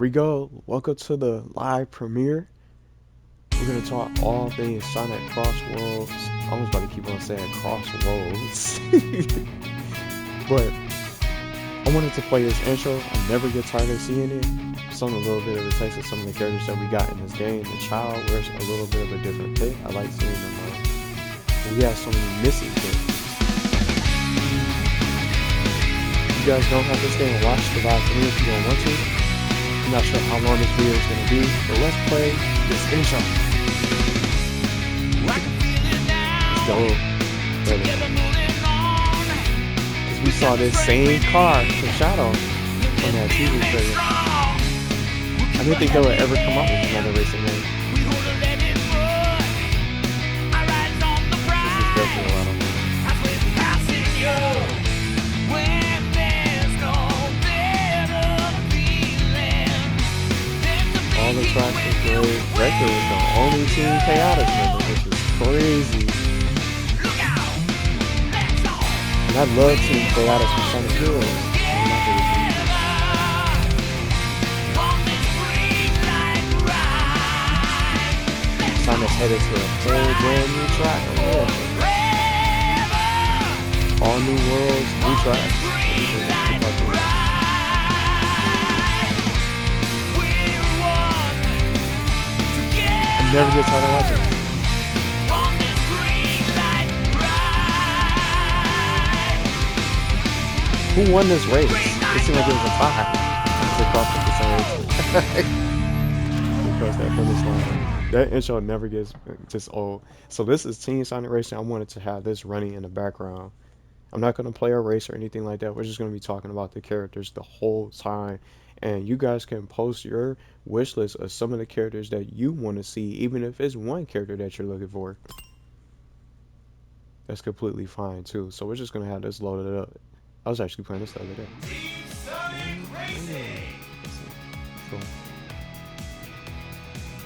We go. Welcome to the live premiere. We're gonna talk all things Sonic CrossWorlds. I was about to keep on saying CrossWorlds, but I wanted to play this intro. I never get tired of seeing it. Some a little bit of a taste of some of the characters that we got in this game. The child wears a little bit of a different fit. I like seeing them. We have so many missing things. You guys don't have to stay and watch the live premiere if you don't want to. I'm not sure how long this video is going to be, but let's play this intro. Let's go. Because we saw this same car for Shadow on that TV trailer. I didn't think they would ever come up with another racing game. This is definitely a lot of fun. All the tracks was great. Rector was the only Team Chaotic member, which is crazy. And I love Team Chaotic from Sonic Heroes. Sonic's headed to a whole brand new track. All new worlds, new tracks. Never get tired of watching. Who won this race? It seemed like it was a tie. They crossed that finish line. That intro never gets just old. So this is Team Sonic Racing. I wanted to have this running in the background. I'm not going to play a race or anything like that. We're just going to be talking about the characters the whole time. And you guys can post your wish list of some of the characters that you want to see, even if it's one character that you're looking for. That's completely fine too. So we're just going to have this loaded up. I was actually playing this the other day. Cool.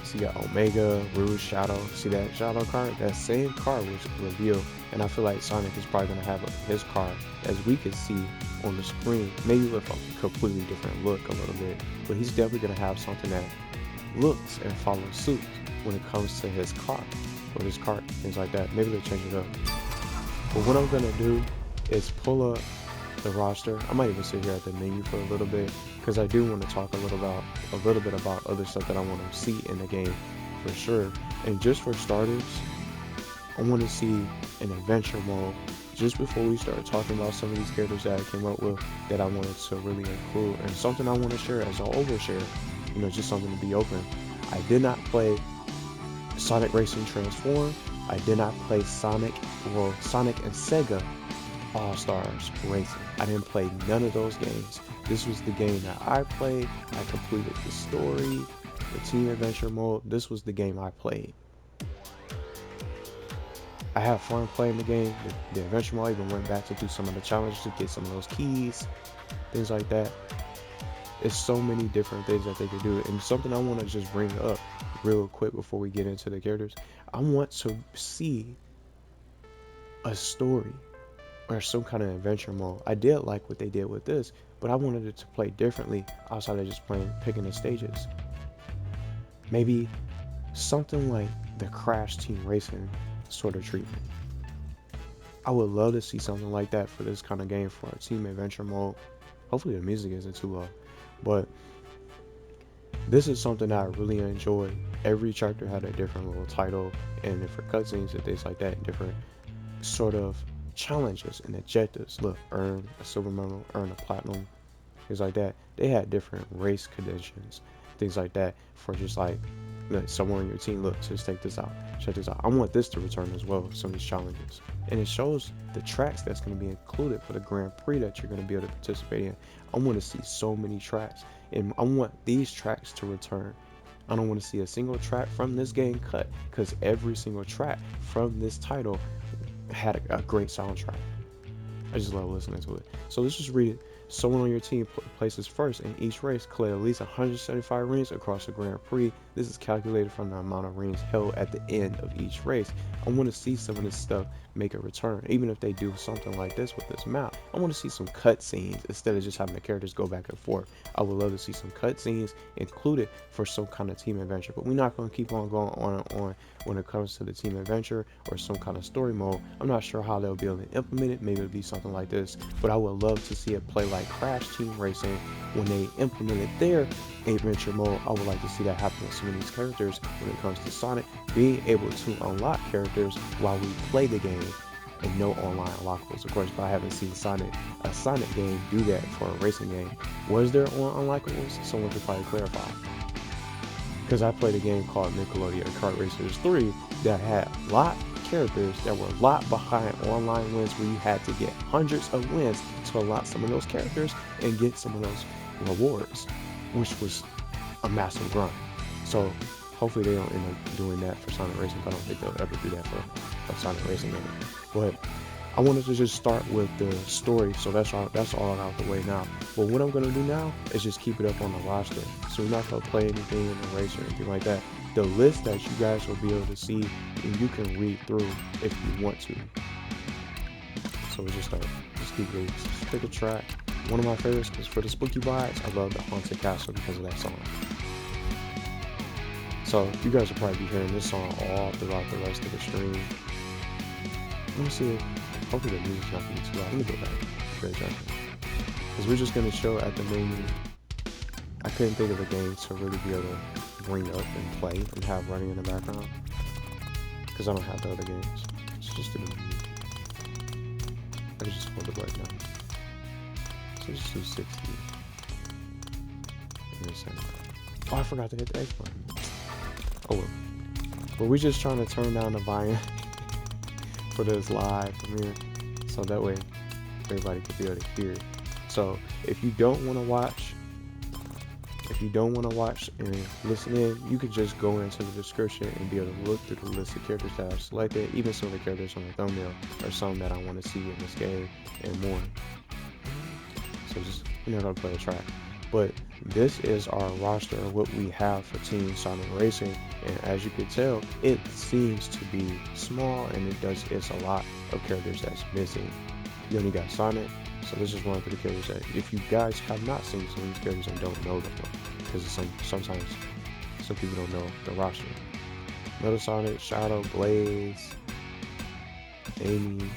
So you got Omega, Rouge, Shadow. See that Shadow card? That same card was revealed. And I feel like Sonic is probably going to have his card, as we can see on the screen, maybe with a completely different look a little bit. But he's definitely going to have something that looks and follows suit when it comes to his car, or his cart, things like that. Maybe they'll change it up. But what I'm going to do is pull up the roster. I might even sit here at the menu for a little bit, because I do want to talk a little bit about other stuff that I want to see in the game for sure. And just for starters, I want to see an adventure mode just before we start talking about some of these characters that I came up with that I wanted to really include, and something I want to share as an overshare, just something to be open. I did not play Sonic Racing Transform. I did not play Sonic and Sega All-Stars Racing. I didn't play none of those games. This was the game that I played. I completed the story, the team adventure mode. This was the game I played. I had fun playing the game. The adventure mode, I even went back to do some of the challenges to get some of those keys, things like that. It's so many different things that they could do. And something I want to just bring up real quick before we get into the characters. I want to see a story or some kind of adventure mode. I did like what they did with this, but I wanted it to play differently outside of just picking the stages. Maybe something like the Crash Team Racing sort of treatment. I would love to see something like that for this kind of game, for a team adventure mode. Hopefully the music isn't too low, but this is something that I really enjoyed. Every chapter had a different little title and different cutscenes and things like that, and different sort of challenges and objectives. Look, earn a silver medal, earn a platinum, things like that. They had different race conditions, things like that, for just like someone on your team. Look, just take this out, check this out. I want this to return as well, some of these challenges. And it shows the tracks that's going to be included for the Grand Prix that you're going to be able to participate in. I want to see so many tracks, and I want these tracks to return. I don't want to see a single track from this game cut, because every single track from this title had a great soundtrack. I just love listening to it. So let's just read it. Someone on your team places first in each race collect at least 175 rings across the Grand Prix. This is calculated from the amount of rings held at the end of each race. I want to see some of this stuff make a return, even if they do something like this with this map. I want to see some cutscenes instead of just having the characters go back and forth. I would love to see some cutscenes included for some kind of team adventure, but we're not going to keep on going on and on when it comes to the team adventure or some kind of story mode. I'm not sure how they'll be able to implement it. Maybe it'll be something like this, but I would love to see it play like Crash Team Racing when they implemented their adventure mode. I would like to see that happen with some of these characters when it comes to Sonic, being able to unlock characters while we play the game and no online unlockables. Of course, but I haven't seen a Sonic game do that for a racing game. Was there on unlockables? Someone could probably clarify. Because I played a game called Nickelodeon Kart Racers 3 that had a lot of characters that were a lot behind online wins, where you had to get hundreds of wins to unlock some of those characters and get some of those rewards, which was a massive grind. So hopefully they don't end up doing that for Sonic Racing. I don't think they'll ever do that for a Sonic Racing game. But I wanted to just start with the story, so that's all out the way now. But what I'm going to do now is just keep it up on the roster. So we're not going to play anything in the race or anything like that. The list that you guys will be able to see, and you can read through if you want to. So we just keep reading. Just pick a track. One of my favorites is for the spooky vibes. I love the Haunted Castle because of that song. So you guys will probably be hearing this song all throughout the rest of the stream. Let me see if hopefully the music's not going to be too loud. Let me go back. Because we're just going to show at the menu. I couldn't think of a game to really be able to bring up and play and have running in the background. Because I don't have the other games. It's just the menu. I can just hold it right now. So just do 60. Oh, I forgot to hit the X button. Oh well. But we're just trying to turn down the volume for this live premiere, so that way everybody can be able to hear it. So if you don't want to watch and listen in, you can just go into the description and be able to look through the list of characters that I've selected, even some of the characters on the thumbnail are some that I want to see in this game and more. So just, we're not going to play a track, but this is our roster of what we have for Team Sonic Racing, and as you can tell, it seems to be small, and it's a lot of characters that's missing. You only got Sonic, so this is one of the characters that if you guys have not seen some of these characters and don't know them, because sometimes some people don't know the roster. Metal Sonic, Shadow, Blaze, Amy.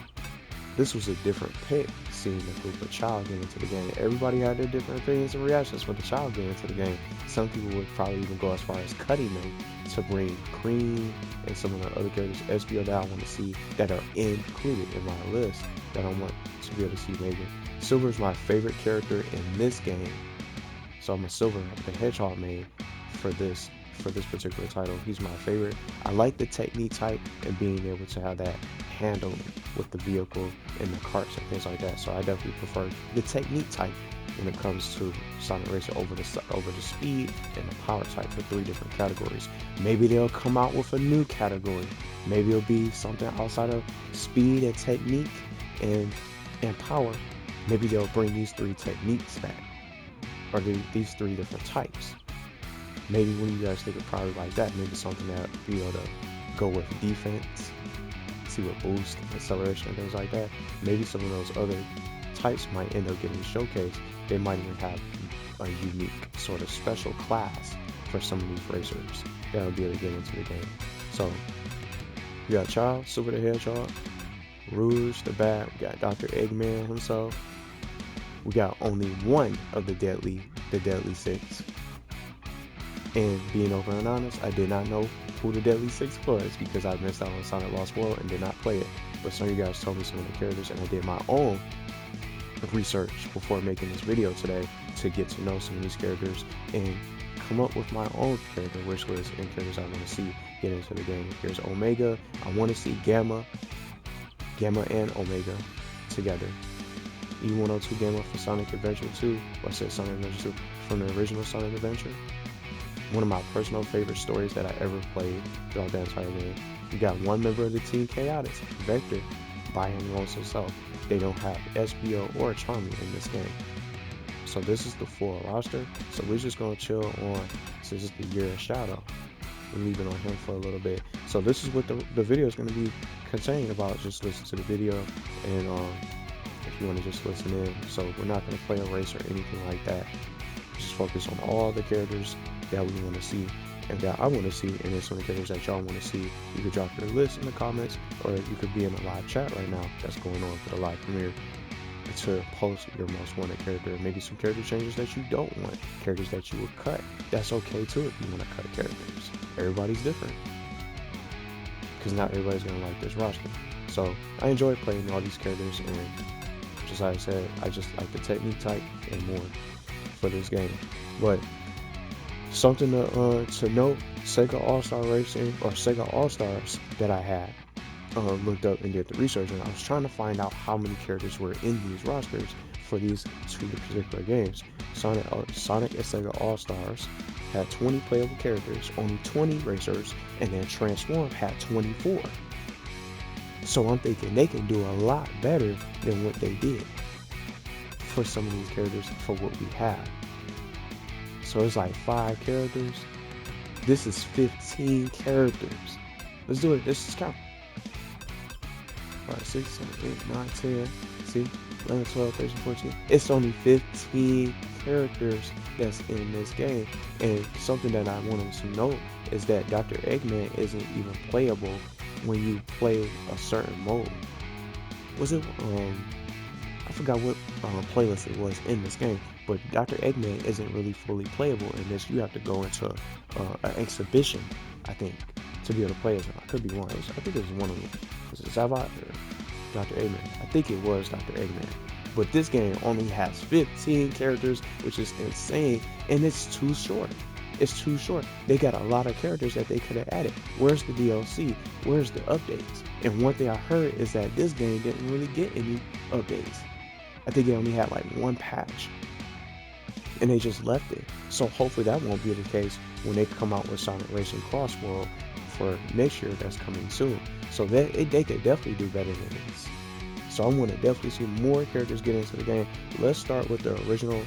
This was a different pick, seeing the group of Child get into the game. Everybody had their different opinions and reactions when the Child get into the game. Some people would probably even go as far as cutting them to bring Cream and some of the other characters, SBO, that I want to see that are included in my list that I want to be able to see maybe. Silver is my favorite character in this game, so I'm a Silver, the Hedgehog main for this particular title. He's my favorite. I like the technique type and being able to have that handle with the vehicle and the carts and things like that. So I definitely prefer the technique type when it comes to Sonic Racing over the speed and the power type for 3 different categories. Maybe they'll come out with a new category. Maybe it'll be something outside of speed and technique and power. Maybe they'll bring these 3 techniques back, or these 3 different types. Maybe when you guys think of probably like that, maybe something that be able to go with defense, see what boost, acceleration, and things like that. Maybe some of those other types might end up getting showcased. They might even have a unique sort of special class for some of these racers that'll be able to get into the game. So we got Child, Silver the Hedgehog, Rouge the Bat, we got Dr. Eggman himself. We got only one of the Deadly Six. And being open and honest, I did not know who the Deadly Six was because I missed out on Sonic Lost World and did not play it. But some of you guys told me some of the characters, and I did my own research before making this video today to get to know some of these characters and come up with my own character wish list and characters I want to see get into the game. Here's Omega. I want to see Gamma and Omega together. E102 Gamma for Sonic Adventure 2. Or I said Sonic Adventure 2 from the original Sonic Adventure. One of my personal favorite stories that I ever played throughout that entire game. You got one member of the Team Chaotix, Vector, by himself. They don't have SBO or Charmy in this game. So this is the full roster. So we're just gonna chill on, since it's the year of Shadow, we're leaving on him for a little bit. So this is what the video is going to be contained about. Just listen to the video, and if you want to just listen in. So we're not going to play a race or anything like that. Just focus on all the characters that we want to see and that I want to see, and then some of the characters that y'all want to see. You could drop your list in the comments, or you could be in a live chat right now that's going on for the live premiere to post your most wanted character. Maybe some character changes that you don't want, characters that you would cut. That's okay too if you want to cut characters. Everybody's different, because not everybody's gonna like this roster. So I enjoy playing all these characters, and just like I said, I just like the technique type and more for this game. But something to note, Sega All-Star Racing, or Sega All-Stars, that I had looked up and did the research, and I was trying to find out how many characters were in these rosters for these two particular games. Sonic and Sega All-Stars had 20 playable characters, only 20 racers, and then Transform had 24. So I'm thinking they can do a lot better than what they did for some of these characters for what we have. So it's like 5 characters. This is 15 characters. Let's do it. Let's count. 5, 6, 7, 8, 9, 10. See? 11, 12, 13, 14. It's only 15 characters that's in this game. And something that I wanted to note is that Dr. Eggman isn't even playable when you play a certain mode. Was it I forgot what playlist it was in this game, but Dr. Eggman isn't really fully playable in this. You have to go into an exhibition, I think, to be able to play as him. I could be wrong. I think it was one of them. Was it Zavot or Dr. Eggman? I think it was Dr. Eggman. But this game only has 15 characters, which is insane, and it's too short. It's too short. They got a lot of characters that they could have added. Where's the DLC? Where's the updates? And one thing I heard is that this game didn't really get any updates. I think it only had like one patch, and they just left it. So hopefully that won't be the case when they come out with Sonic Racing CrossWorlds for next year. That's coming soon. So they could definitely do better than this. So I want to definitely see more characters get into the game. Let's start with the original.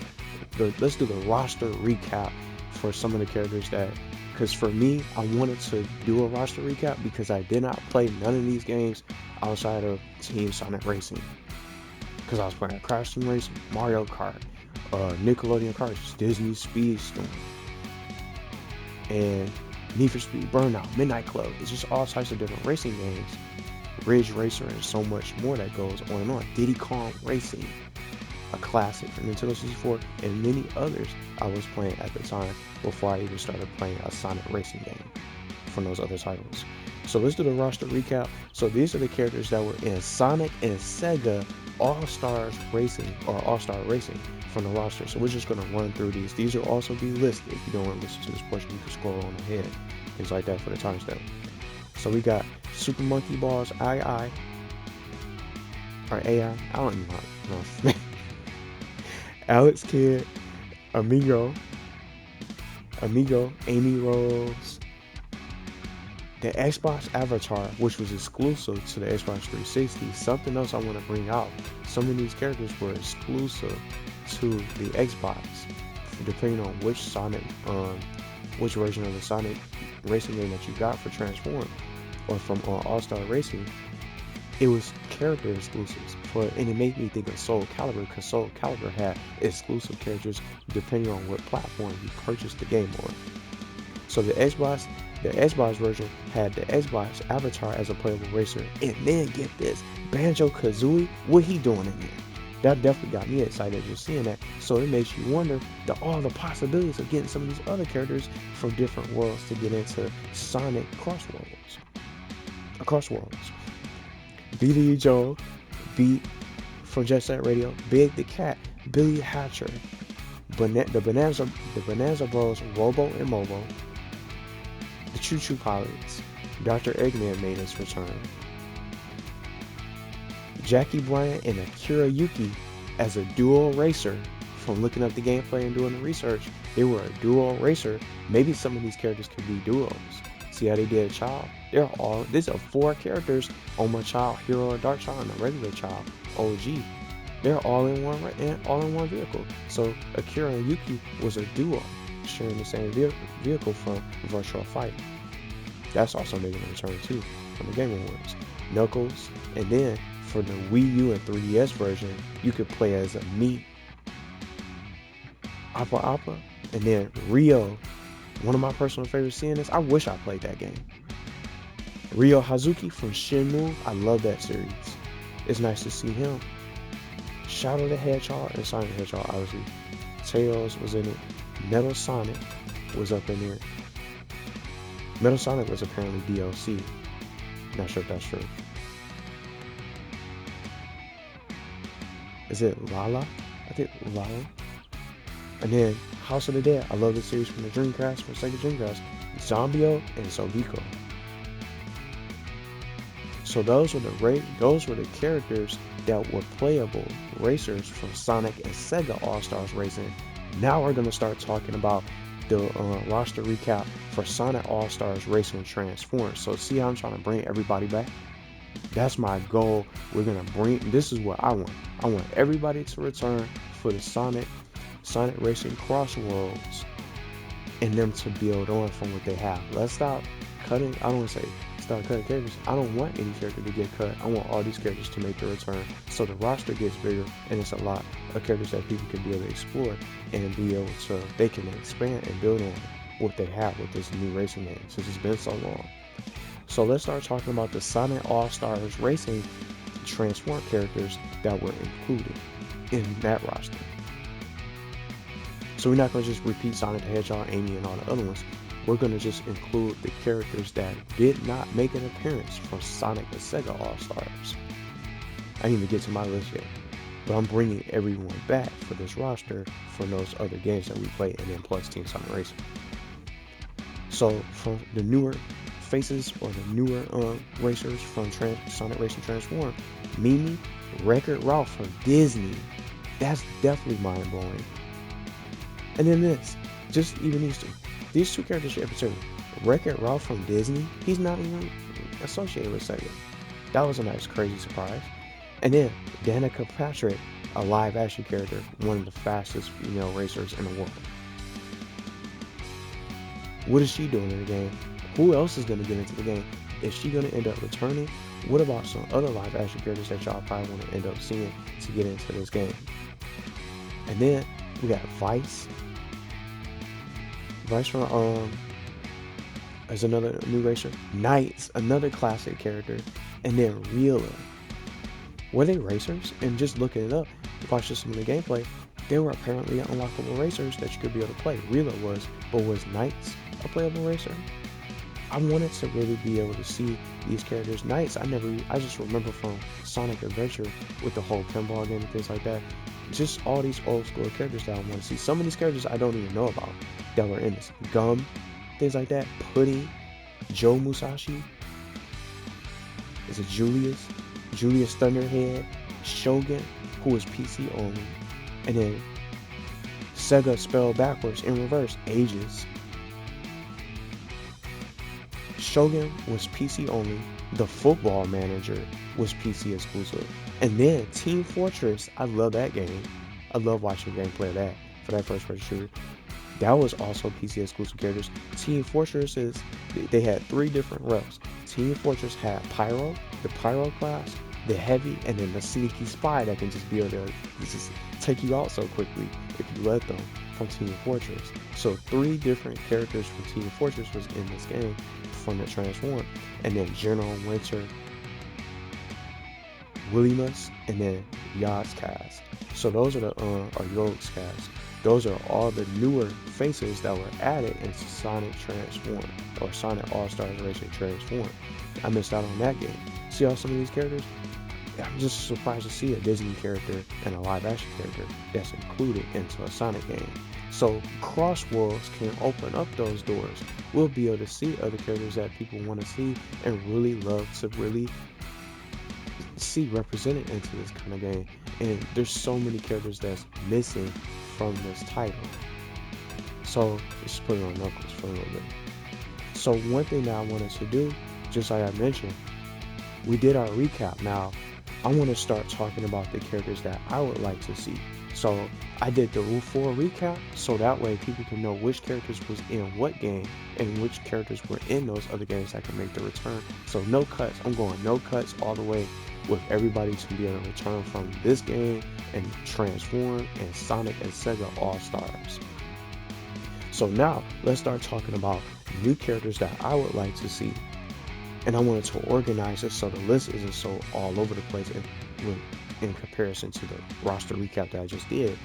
Let's do the roster recap for some of the characters that, because for me, I wanted to do a roster recap because I did not play none of these games outside of Team Sonic Racing. Because I was playing Crash Team Racing, Mario Kart, Nickelodeon Cards, Disney Speedstorm, and Need for Speed Burnout, Midnight Club. It's just all types of different racing games. Ridge Racer, and so much more that goes on and on. Diddy Kong Racing, a classic for Nintendo 64, and many others I was playing at the time before I even started playing a Sonic Racing game from those other titles. So let's do the roster recap. So these are the characters that were in Sonic and Sega All-Stars Racing, or All-Star Racing, from the roster. So we're just going to run through these. These will also be listed. If you don't want to listen to this portion, you can scroll on ahead, things like that for the timestamp. So we got Super Monkey Ball's AiAi, or AI, I don't even know. Alex Kidd, Amigo, Amy Rose, the Xbox Avatar, which was exclusive to the Xbox 360. Something else I want to bring out, some of these characters were exclusive to the Xbox, depending on which Sonic, which version of the Sonic racing game that you got for Transform, or from All-Star Racing. It was character exclusives and it made me think of Soul Calibur, because Soul Calibur had exclusive characters depending on what platform you purchased the game on. So the Xbox version had the Xbox Avatar as a playable racer, and then get this, Banjo Kazooie, what he doing in there? That definitely got me excited just seeing that. So it makes you wonder all the possibilities of getting some of these other characters from different worlds to get into Sonic CrossWorlds. BD Joe, Beat from Jet Set Radio, Big the Cat, Billy Hatcher, the Bonanza Bros, Robo and Mobo, the ChuChu Pilots, Dr. Eggman made his return, Jacky, Bryant, and Akira Yuki as a dual racer. From looking up the gameplay and doing the research, they were a dual racer. Maybe some of these characters could be duos. See how they did Child? These are 4 characters on my Child, Hero, or Dark Child, and a regular Child, OG. They're all in one vehicle. So Akira and Yuki was a duo sharing the same vehicle from Virtual Fight. That's also making a return too from the Game Awards. Knuckles, and then for the Wii U and 3DS version, you could play as a Mii, Opa-Opa, and then Ryo. One of my personal favorites seeing this. I wish I played that game. Ryo Hazuki from Shenmue. I love that series. It's nice to see him. Shadow the Hedgehog and Sonic the Hedgehog, obviously. Tails was in it. Metal Sonic was up in there. Metal Sonic was apparently DLC. Not sure if that's true. Is it Ulala? I think Ulala. And then House of the Dead. I love the series from the Dreamcast, from Sega Dreamcast. Zombio and Zobiko. So those were the characters that were playable racers from Sonic and Sega All-Stars Racing. Now we're gonna start talking about the roster recap for Sonic All-Stars Racing Transform. So see how I'm trying to bring everybody back? That's my goal. We're gonna this is what I want. I want everybody to return for the Sonic Racing CrossWorlds and them to build on from what they have. Let's stop cutting. I don't want to say stop cutting characters. I don't want any character to get cut. I want all these characters to make a return so the roster gets bigger and it's a lot of characters that people can be able to explore and be able to, they can expand and build on what they have with this new racing game since it's been so long. So let's start talking about the Sonic All-Stars Racing Transform characters that were included in that roster. So we're not going to just repeat Sonic the Hedgehog, Amy, and all the other ones. We're going to just include the characters that did not make an appearance from Sonic and Sega All-Stars. I didn't even get to my list yet. But I'm bringing everyone back for this roster for those other games that we played, and then plus Team Sonic Racing. So from the newer faces or the newer racers from Sonic Racing Transform, MeeMee, Wreck-It Ralph from Disney. That's definitely mind-blowing. And then this, just even these two characters in particular, Wreck-It Ralph from Disney, he's not even associated with Sega. That was a nice, crazy surprise. And then Danica Patrick, a live-action character, one of the fastest female racers in the world. What is she doing in the game? Who else is going to get into the game? Is she going to end up returning? What about some other live-action characters that y'all probably want to end up seeing to get into this game? And then we got Vyse. Vyse from is another new racer. Knights, another classic character. And then Reala. Were they racers? And just looking it up, watching some of the gameplay, they were apparently unlockable racers that you could be able to play. Reala was, but was Knights a playable racer? I wanted to really be able to see these characters. Knights, I just remember from Sonic Adventure with the whole pinball game and things like that. Just all these old school characters that I want to see. Some of these characters I don't even know about that were in this. Gum, things like that. Pudding, Joe Musashi. Is it Gilius Thunderhead, Shogun, who was PC only, and then Sega spelled backwards in reverse, Ages. Shogun was PC only. The Football Manager was PC exclusive. And then Team Fortress, I love that game. I love watching gameplay of that for that first person shooter. That was also PC exclusive characters. Team Fortress they had 3 different reps. Team Fortress had Pyro, the Pyro class, the Heavy, and then the Sneaky Spy that can just be able to just take you out so quickly if you let them from Team Fortress. So 3 different characters from Team Fortress was in this game from the Transform. And then General Winter, Willimus, and then Yod's cast. So those are the Yod's cast. Those are all the newer faces that were added into Sonic Transform or Sonic All-Stars Racing Transform. I missed out on that game. See how some of these characters? I'm just surprised to see a Disney character and a live-action character that's included into a Sonic game. So CrossWorlds can open up those doors. We'll be able to see other characters that people want to see and really love to really see represented into this kind of game. And there's so many characters that's missing from this title. So let's put it on Knuckles for a little bit. So one thing that I wanted to do, just like I mentioned, we did our recap. Now I want to start talking about the characters that I would like to see. So I did the Rule 4 recap, so that way people can know which characters was in what game and which characters were in those other games that can make the return. So no cuts. I'm going no cuts all the way with everybody to be able to return from this game and Transform and Sonic and Sega All-Stars. So now let's start talking about new characters that I would like to see. And I wanted to organize it so the list isn't so all over the place in comparison to the roster recap that I just did.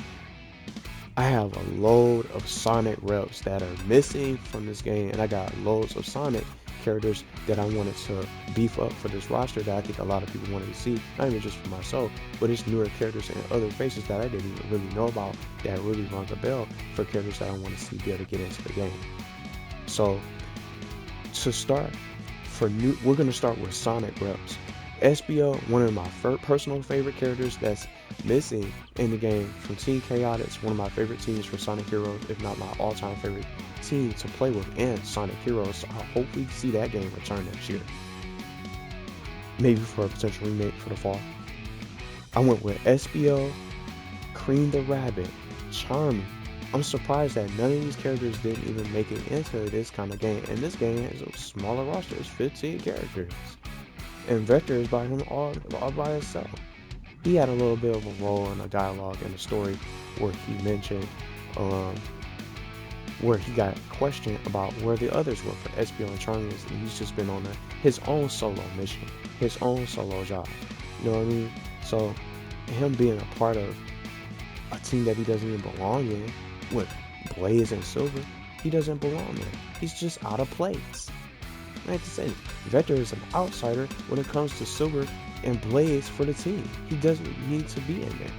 I have a load of Sonic reps that are missing from this game, and I got loads of Sonic characters that I wanted to beef up for this roster that I think a lot of people wanted to see, not even just for myself, but it's newer characters and other faces that I didn't even really know about that really rung a bell for characters that I want to see be able to get into the game. So to start, we're going to start with Sonic reps. SBO, one of my personal favorite characters that's missing in the game from Team Chaotix, one of my favorite teams for Sonic Heroes, if not my all-time favorite team to play with and Sonic Heroes. So I hope we see that game return next year. Maybe for a potential remake for the fall. I went with SBO, Cream the Rabbit, Charmy. I'm surprised that none of these characters didn't even make it into this kind of game. And this game has a smaller roster, it's 15 characters. And Vector is by him all by himself. He had a little bit of a role in a dialogue in the story where he mentioned, where he got questioned about where the others were for SBO and Charmy, and he's just been on his own solo mission, his own solo job. You know what I mean? So him being a part of a team that he doesn't even belong in, with Blaze and Silver, he doesn't belong there. He's just out of place. Like I said, Vector is an outsider when it comes to Silver and Blaze for the team. He doesn't need to be in there.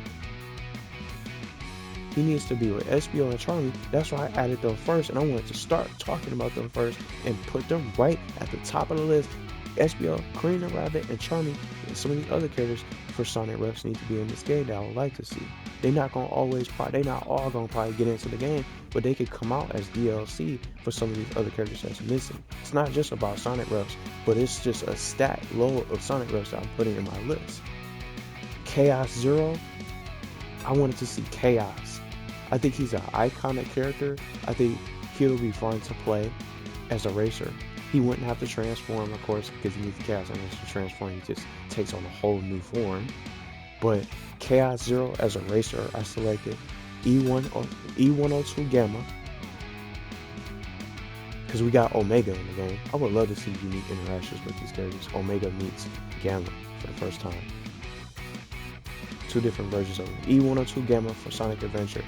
He needs to be with SBO and Charmy. That's why I added them first, and I wanted to start talking about them first and put them right at the top of the list. SBO, Cream the Rabbit, and Charmy, and some of these other characters for Sonic reps need to be in this game that I would like to see. They're not all gonna probably get into the game, but they could come out as DLC for some of these other characters that's missing. It's not just about Sonic reps, but it's just a stacked load of Sonic reps that I'm putting in my list. Chaos Zero, I wanted to see Chaos. I think he's an iconic character. I think he'll be fun to play as a racer. He wouldn't have to transform, of course, because he needs the Chaos Emeralds to transform. He just takes on a whole new form. But Chaos Zero as a racer, I selected E102 Gamma, because we got Omega in the game. I would love to see unique interactions with these characters. Omega meets Gamma for the first time. Two different versions of it. E102 Gamma for Sonic Adventure.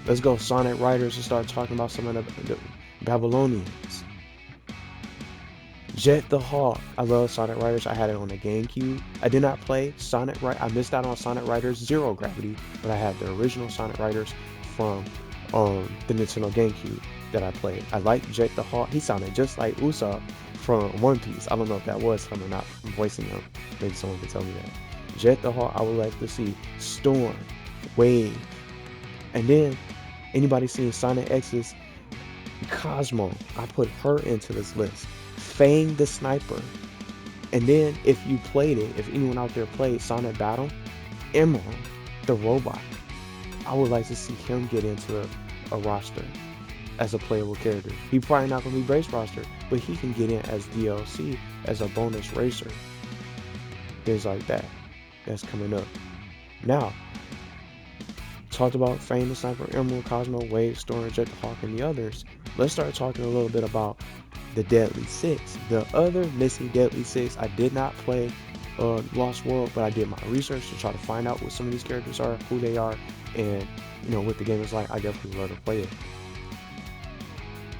Let's go Sonic Riders and start talking about some of the Babylonians. Jet the Hawk. I love Sonic Riders. I had it on the GameCube. I did not play Sonic Riders. I missed out on Sonic Riders Zero Gravity, but I had the original Sonic Riders from the Nintendo GameCube that I played. I like Jet the Hawk. He sounded just like Usopp from One Piece. I don't know if that was him or not from voicing him. Maybe someone could tell me that. Jet the Hawk, I would like to see. Storm, Wave, and then anybody seen Sonic X's Cosmo? I put her into this list. Fang the Sniper. And then if you played it, if anyone out there played Sonic Battle, Emerald, the robot, I would like to see him get into a roster as a playable character. He's probably not going to be base roster, but he can get in as DLC, as a bonus racer. Things like that. That's coming up. Now, talked about Fang the Sniper, Emerald, Cosmo, Wave, Storm, Jet the Hawk, and the others. Let's start talking a little bit about the Deadly Six. The other missing Deadly Six, I did not play Lost World, but I did my research to try to find out what some of these characters are, who they are, and what the game is like. I definitely love to play it.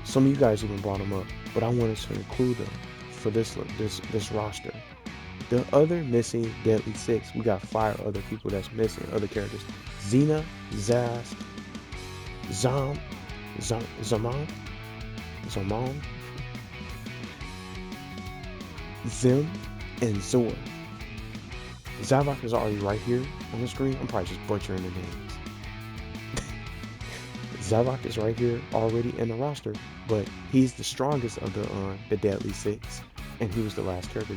Some of you guys even brought them up, but I wanted to include them for this roster. The other missing Deadly Six, we got 5 other people that's missing, other characters. Xena, Zaz, Zaman, Zim, and Zor. Zavok is already right here on the screen. I'm probably just butchering the names. Zavok is right here already in the roster, but he's the strongest of the Deadly Six, and he was the last character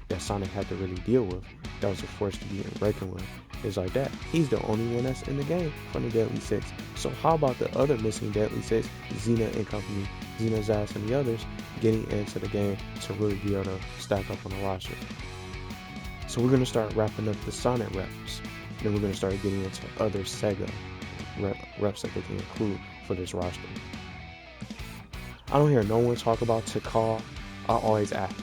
that Sonic had to really deal with. That was a force to be reckoned with. It's like that. He's the only one that's in the game from the Deadly Six. So how about the other missing Deadly Six, Xena and company, Xena, Zaz, and the others getting into the game to really be able to stack up on the roster? So we're going to start wrapping up the Sonic reps. Then we're going to start getting into other Sega reps that they can include for this roster. I don't hear no one talk about Takal. I always ask,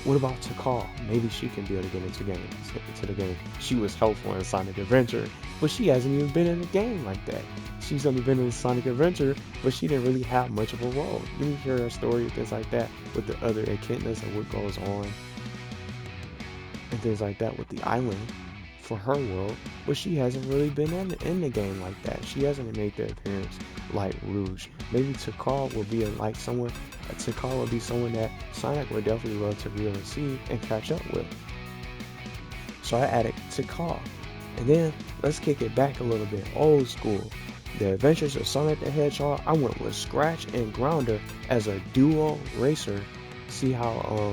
what about Takal? Maybe she can be able to get into the game. She was helpful in Sonic Adventure, but she hasn't even been in a game like that. She's only been in Sonic Adventure, but she didn't really have much of a role. You hear her story, things like that, with the other echidnas and what goes on, and things like that with the island for her world, but she hasn't really been in the game like that. She hasn't made the appearance like Rouge. Maybe Takal will be Takal will be someone that Sonic would definitely love to be able to see and catch up with. So I added Takal. And then let's kick it back a little bit, old school. The Adventures of Sonic the Hedgehog, I went with Scratch and Grounder as a duo racer. See how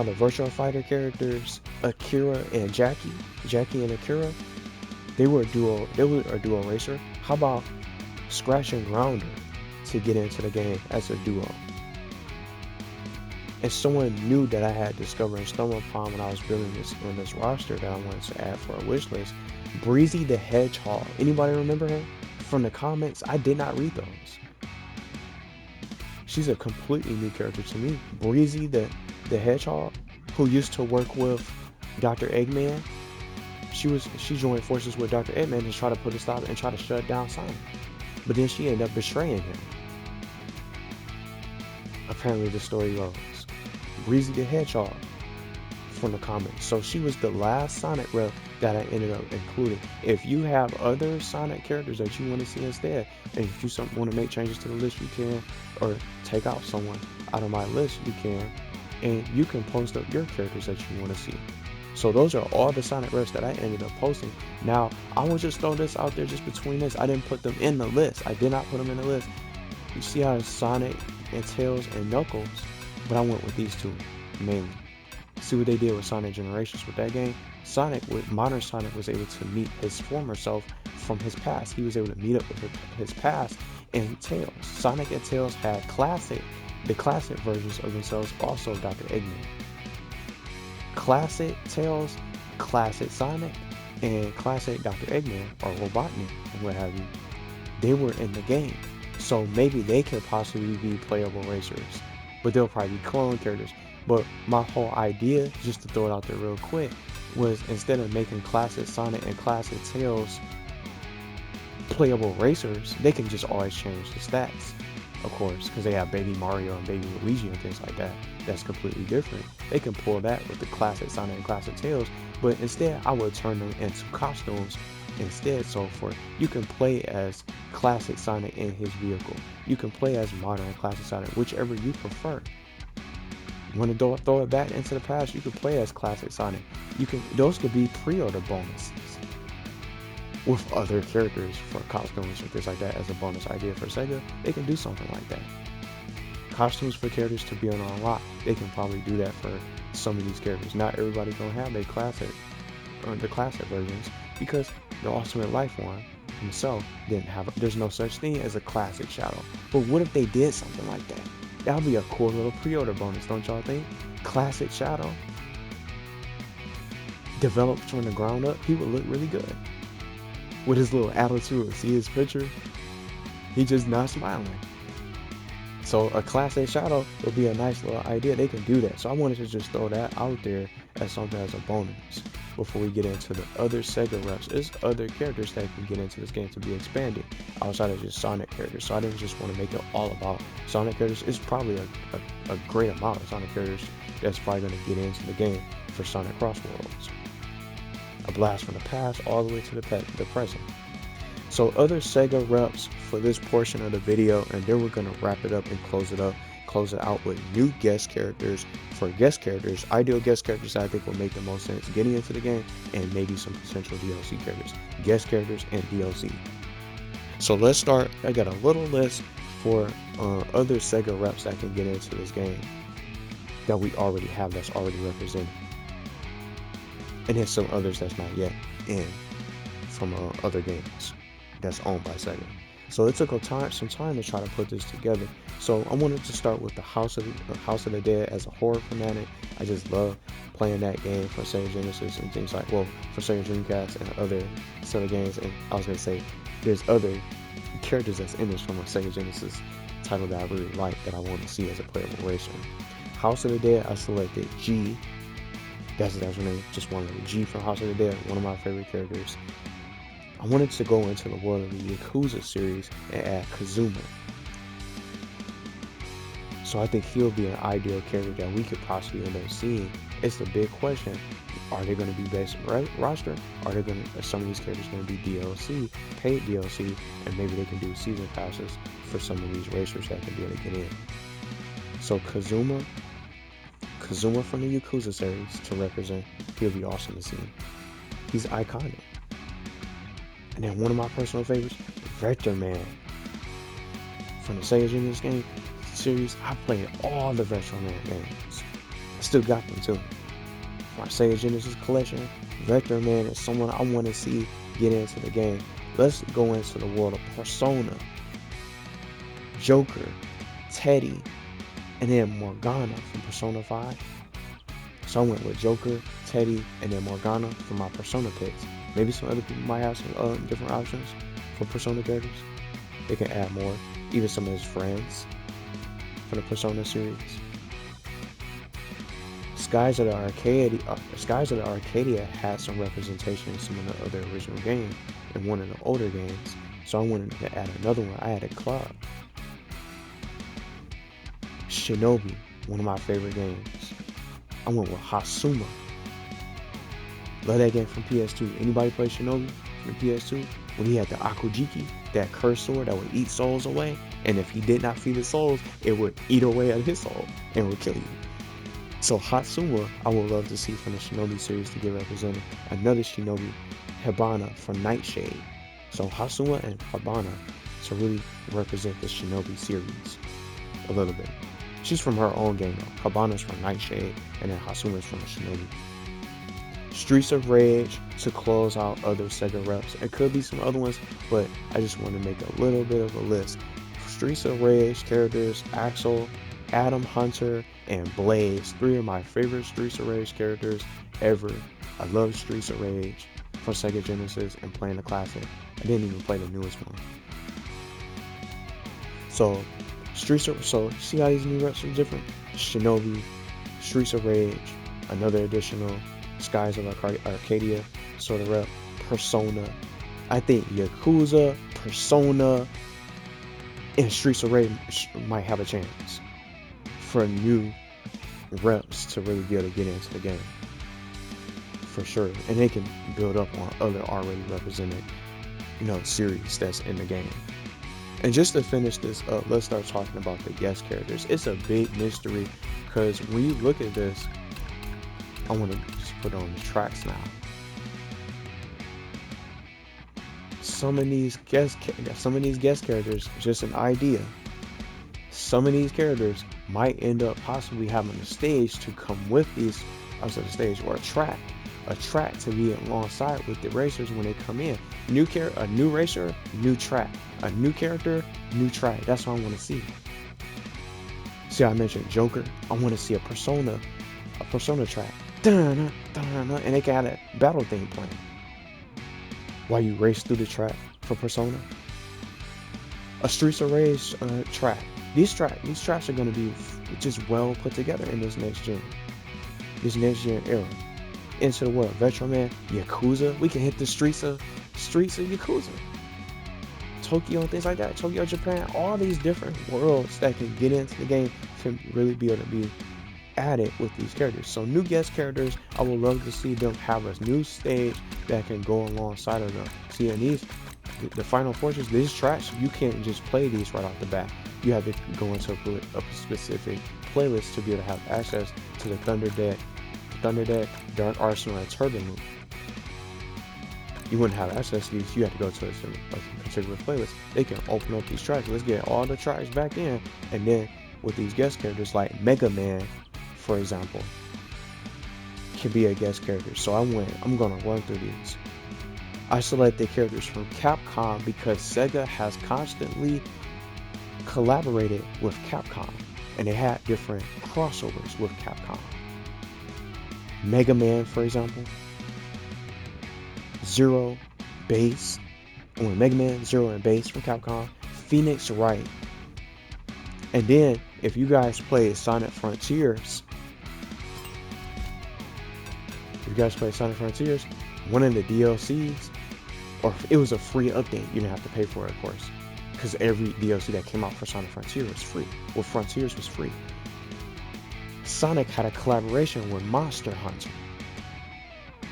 the Virtual Fighter characters, Akira and Jacky and Akira, they were a duo racer. How about Scratch and Grounder to get into the game as a duo? And someone new that I had discovered and stumbled upon when I was building this roster that I wanted to add for a wish list, Breezy the Hedgehog. Anybody remember her? From the comments, I did not read those. She's a completely new character to me. Breezy the Hedgehog, who used to work with Dr. Eggman. She joined forces with Dr. Eggman to try to put a stop and try to shut down Sonic. But then she ended up betraying him. Apparently the story goes. Breezy the Hedgehog from the comments. So she was the last Sonic rep that I ended up including. If you have other Sonic characters that you want to see instead, and if you want to make changes to the list, you can, or take out someone out of my list, you can, and you can post up your characters that you want to see. So those are all the Sonic reps that I ended up posting. Now, I will just throw this out there just between this. I didn't put them in the list. I did not put them in the list. You see how Sonic and Tails and Knuckles, but I went with these two mainly. See what they did with Sonic Generations with that game? Modern Sonic was able to meet his former self from his past. He was able to meet up with his past and Tails. Sonic and Tails had the classic versions of themselves, also Dr. Eggman. Classic Tails, classic Sonic, and classic Dr. Eggman, or Robotnik, and what have you, they were in the game. So maybe they could possibly be playable racers, but they'll probably be clone characters. But my whole idea, just to throw it out there real quick, was instead of making classic Sonic and classic Tails playable racers, they can just always change the stats, of course, because they have Baby Mario and Baby Luigi and things like that. That's completely different. They can pull that with the classic Sonic and classic Tails, but instead I would turn them into costumes instead. So you can play as classic Sonic in his vehicle. You can play as modern classic Sonic, whichever you prefer. You want to throw it back into the past, you can play as classic Sonic. Those could be pre-order bonuses with other characters for costumes and things like that as a bonus idea for Sega. They can do something like that. Costumes for characters to be on unlock, they can probably do that for some of these characters. Not everybody gonna have the classic versions, because the Ultimate Life one himself didn't have. There's no such thing as a classic Shadow. But what if they did something like that? That would be a cool little pre-order bonus, don't y'all think? Classic Shadow, developed from the ground up, he would look really good. With his little attitude, see his picture? He just not smiling. So a classic Shadow would be a nice little idea. They can do that. So I wanted to just throw that out there as something as a bonus before we get into the other Sega reps. There's other characters that can get into this game to be expanded outside of just Sonic characters. So I didn't just want to make it all about Sonic characters. It's probably a great amount of Sonic characters that's probably going to get into the game for Sonic CrossWorlds. A blast from the past all the way to the present. So other Sega reps for this portion of the video, and then we're going to wrap it up and close it out with new guest characters. For guest characters, ideal guest characters I think will make the most sense getting into the game, and maybe some potential DLC characters. Guest characters and DLC. So let's start. I got a little list for other Sega reps that can get into this game that we already have, that's already represented, and then some others that's not yet in from other games that's owned by Sega. So it took some time to try to put this together. So I wanted to start with the House of the Dead. As a horror fanatic, I just love playing that game for Sega Genesis and things like, well, for Sega Dreamcast and other Sega games. And I was gonna say, there's other characters that's in this from a Sega Genesis title that I really like, that I want to see as a playable racer. House of the Dead, I selected G. That's her name, just one of the G from House of the Dead, one of my favorite characters. I wanted to go into the world of the Yakuza series and add Kazuma. So I think he'll be an ideal character that we could possibly end up seeing. It's the big question. Are they going to be based roster? Are some of these characters going to be DLC, paid DLC, and maybe they can do season passes for some of these racers that can be able to get in. So Kazuma from the Yakuza series to represent, he'll be awesome to see. He's iconic. And then one of my personal favorites, Vector Man. From the Sega Genesis game series, I played all the Vector Man games. I still got them too. My Sega Genesis collection, Vector Man is someone I want to see get into the game. Let's go into the world of Persona, Joker, Teddy, and then Morgana from Persona 5. So I went with Joker, Teddy, and then Morgana for my Persona picks. Maybe some other people might have some different options for Persona characters. They can add more, even some of his friends from the Persona series. Skies of the Arcadia had some representation in some of the other original games in one of the older games, so I wanted to add another one. I added Club. Shinobi, one of my favorite games. I went with Hasuma. Love that game from PS2. Anybody play Shinobi from PS2? When he had the Akujiki, that cursed sword that would eat souls away, and if he did not feed his souls, it would eat away at his soul and would kill you. So Hatsuma, I would love to see from the Shinobi series to get represented. Another Shinobi, Hibana from Nightshade. So Hatsuma and Hibana to really represent the Shinobi series a little bit. She's from her own game though. Hibana's from Nightshade, and then Hatsuma's from the Shinobi. Streets of Rage to close out other Sega reps. It could be some other ones, but I just want to make a little bit of a list. Streets of Rage characters, Axel, Adam Hunter, and Blaze. 3 of my favorite Streets of Rage characters ever. I love Streets of Rage from Sega Genesis and playing the classic. I didn't even play the newest one. So see how these new reps are different? Shinobi, Streets of Rage, another additional Skies of Arcadia sort of rep, Persona. I think Yakuza, Persona, and Streets of Rage might have a chance for new reps to really be able to get into the game. For sure. And they can build up on other already represented, series that's in the game. And just to finish this up, let's start talking about the guest characters. It's a big mystery because when you look at this, I want to just put on the tracks now. Some of these guest characters, just an idea. Some of these characters might end up possibly having a stage to come with these, or a track to be alongside with the racers when they come in. A new racer, new track. A new character, new track. That's what I want to see. See, I mentioned Joker. I want to see a Persona track. And they can have a battle theme playing while you race through the track for Persona. A Streets of Rage track. These tracks are going to be just well put together in this next gen era. Into the world, Retro Man, Yakuza. We can hit the streets of Yakuza, Tokyo and things like that. Tokyo, Japan. All these different worlds that can get into the game can really be able to be added with these characters. So new guest characters, I would love to see them have a new stage that can go alongside of them. See, in the final portions, these tracks, you can't just play these right off the bat. You have to go into a specific playlist to be able to have access to the Thunder Deck, Dark Arsenal, and Turbo Loop. you wouldn't have access to these. You had to go to a particular playlist. They can open up these tracks. Let's get all the tracks back in, and then with these guest characters like Mega Man, for example, can be a guest character. So I'm gonna run through these. I selected characters from Capcom because Sega has constantly collaborated with Capcom, and they had different crossovers with Capcom. Mega Man, for example, Zero, Bass, Mega Man, Zero, and Bass from Capcom, Phoenix Wright. And then, if you guys play Sonic Frontiers, one of the DLCs, or it was a free update, you didn't have to pay for it, of course, because every DLC that came out for Sonic Frontier was free. Well, Frontiers was free. Sonic had a collaboration with Monster Hunter,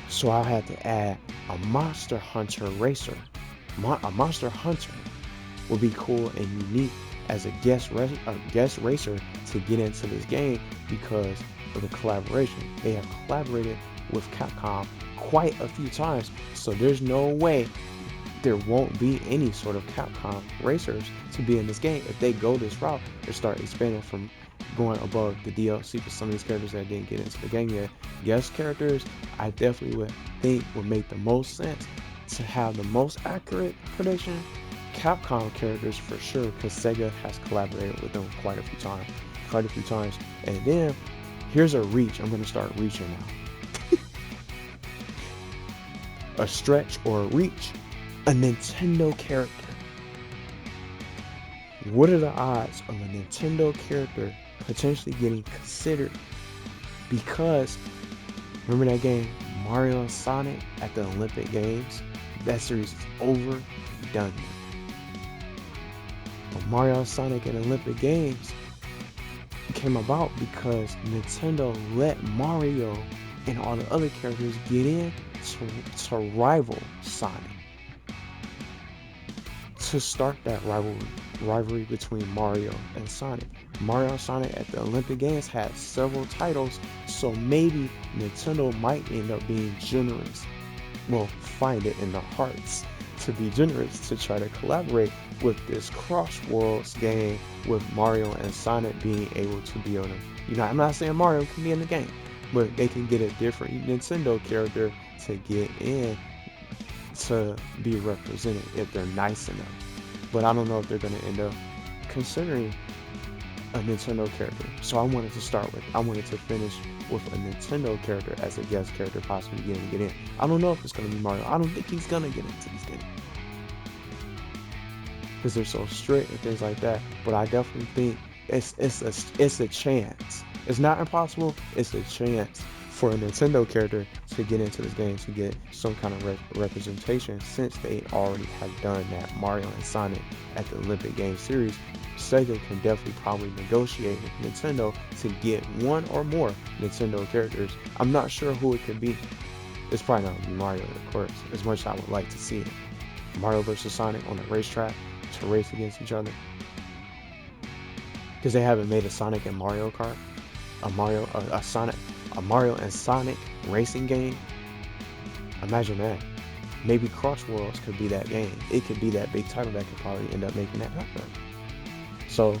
so I had to add a Monster Hunter racer. A Monster Hunter would be cool and unique as a guest racer to get into this game because of the collaboration. They have collaborated with Capcom quite a few times, so there's no way there won't be any sort of Capcom racers to be in this game. If they go this route, they start expanding from going above the DLC for some of these characters that didn't get into the game yet. Guest characters, I definitely would think would make the most sense to have the most accurate prediction. Capcom characters for sure, because Sega has collaborated with them quite a few times. And then here's a reach. I'm going to start reaching now. A stretch or a reach. A Nintendo character. What are the odds of a Nintendo character potentially getting considered? Because remember that game Mario and Sonic at the Olympic Games? That series is over, done. But Mario and Sonic at Olympic Games came about because Nintendo let Mario and all the other characters get in to rival Sonic. To start that rivalry between Mario and Sonic. Mario and Sonic at the Olympic Games had several titles, so maybe Nintendo might end up being generous. Well, find it in their hearts to be generous to try to collaborate with this CrossWorlds game with Mario and Sonic being able to be on them. You know, I'm not saying Mario can be in the game, but they can get a different Nintendo character to get in to be represented if they're nice enough. But I don't know if they're going to end up considering a Nintendo character. So I wanted to finish with a Nintendo character as a guest character possibly getting to get in. I don't know if it's going to be Mario. I don't think he's going to get into this game because they're so strict and things like that. But I definitely think it's a chance. It's not impossible. It's a chance for a Nintendo character to get into this game, to get some kind of representation, since they already have done that Mario and Sonic at the Olympic Games series. Sega can definitely probably negotiate with Nintendo to get one or more Nintendo characters. I'm not sure who it could be. It's probably not going to be Mario, of course, as much as I would like to see it. Mario versus Sonic on a racetrack to race against each other. Because they haven't made a Sonic and Mario Kart, a Mario and Sonic racing game. Imagine that. Maybe CrossWorlds could be that game. It could be that big title that could probably end up making that happen. So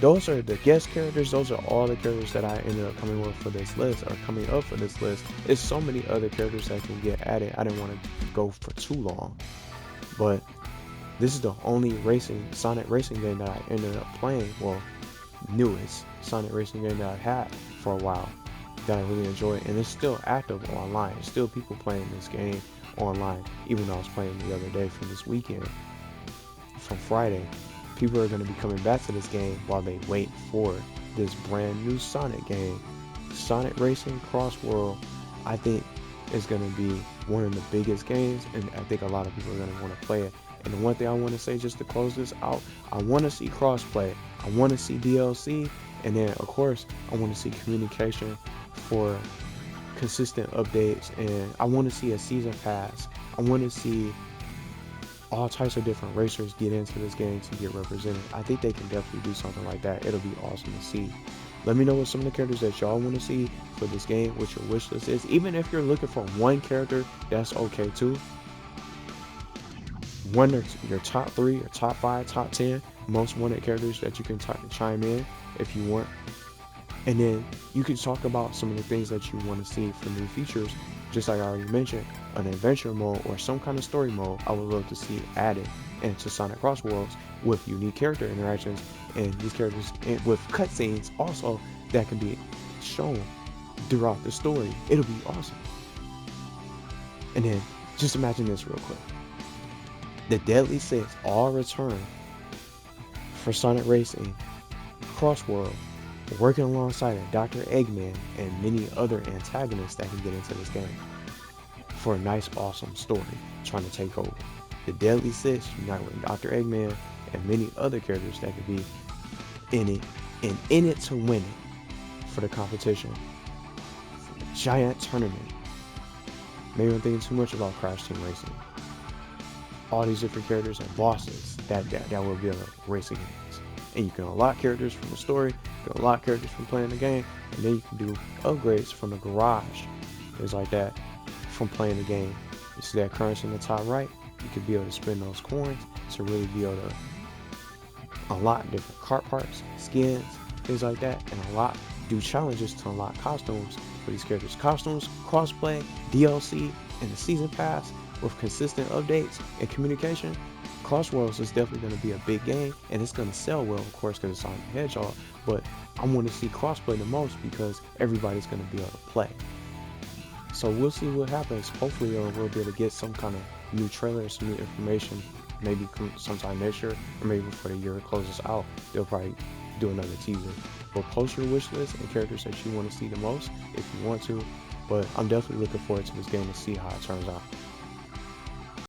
those are the guest characters. Those are all the characters that I ended up coming up for this list. It's so many other characters that can get added. I didn't want to go for too long, but this is the only Sonic racing game that I ended up playing. Well, newest Sonic racing game that I've had for a while that I really enjoy, and it's still active online. There's still people playing this game online, even though I was playing the other day from this weekend, from Friday. People are going to be coming back to this game while they wait for this brand new Sonic game. Sonic Racing CrossWorld, I think, is going to be one of the biggest games, and I think a lot of people are going to want to play it. And the one thing I want to say, just to close this out, I want to see crossplay. I want to see DLC, and then of course I want to see communication for consistent updates, and I want to see a season pass. I want to see all types of different racers get into this game to get represented. I think they can definitely do something like that. It'll be awesome to see. Let me know what some of the characters that y'all want to see for this game, what your wish list is. Even if you're looking for one character, that's okay too. one or your top 3 or top 5, top 10 most wanted characters that you can chime in if you want. And then you can talk about some of the things that you want to see for new features. Just like I already mentioned, an adventure mode or some kind of story mode I would love to see added into Sonic CrossWorlds with unique character interactions and these characters with cutscenes also that can be shown throughout the story. It'll be awesome. And then just imagine this real quick. The Deadly Six all return for Sonic Racing CrossWorld, working alongside Dr. Eggman and many other antagonists that can get into this game for a nice, awesome story trying to take over. The Deadly Six unite with Dr. Eggman and many other characters that could be in it and in it to win it for the competition. Giant tournament. Maybe I'm thinking too much about Crash Team Racing. All these different characters and bosses that will be able to race against. And you can unlock characters from the story, you can unlock characters from playing the game, and then you can do upgrades from the garage, things like that, from playing the game. You see that currency in the top right? You could be able to spend those coins to really be able to unlock different cart parts, skins, things like that, and do challenges to unlock costumes for these characters. Costumes, crossplay, DLC, and the season pass with consistent updates and communication. CrossWorlds is definitely going to be a big game, and it's going to sell well, of course, because it's Sonic the Hedgehog, but I want to see crossplay the most because everybody's going to be able to play. So we'll see what happens. Hopefully we'll be able to get some kind of new trailer, some new information, maybe sometime next year, or maybe before the year closes out, they'll probably do another teaser. But post your wish list and characters that you want to see the most if you want to, but I'm definitely looking forward to this game to see how it turns out.